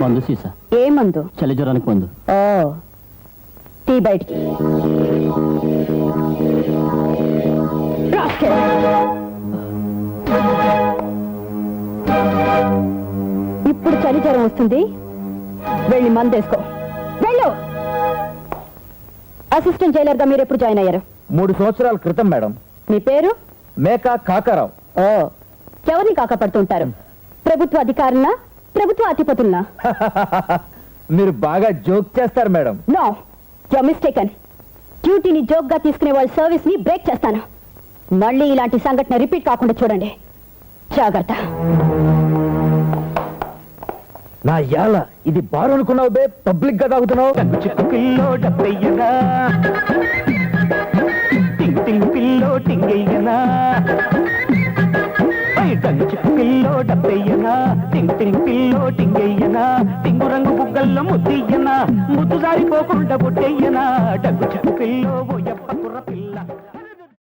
మందు సీసా. ఏ మందు? చలి జ్వరానికి మందు. ఓ, తీ బయటికి. ఇప్పుడు చలి జ్వరం వస్తుంది, వెళ్ళి మందు వేసుకో. వెళ్ళు. అసిస్టెంట్ జైలర్ గా మీరు ఎప్పుడు జాయిన్ అయ్యారు? 3 సంవత్సరాల క్రితం మేడం. మీ పేరు? మేకా కాకారావు. ఓ, ఎవరిని కాకపడుతుంటారు? ప్రభుత్వ అధికారులనా, ప్రభుత్వ అధిపతులనా? మీరు బాగా జోక్ చేస్తారు మేడం. No, you mistaken. డ్యూటీని జోక్ గా తీసుకునే వాళ్ళ సర్వీస్ ని బ్రేక్ చేస్తాను. మళ్ళీ ఇలాంటి సంఘటన రిపీట్ కాకుండా చూడండి. జాగ్రత్త. నా యాల ఇది బారు అనుకున్నావు బే, పబ్లిక్ గా తాగుతున్నావు. పిల్లో డబ్బయ్యనా, టింగ్ టింగ్ పిల్లో టింగయ్యనా, పిల్లో డబ్బయ్యనా, టింగ్ టింగ్ పిల్లో టింగయ్యనా, టింగు రంగు బుగ్గల్లో ముద్దయ్యనా, ముద్దు జారిపోకుండా బుట్టయ్యనా, డగ్గు చిక్కు పిల్లో ఓ ఎప్ప కుర్ర పిల్ల.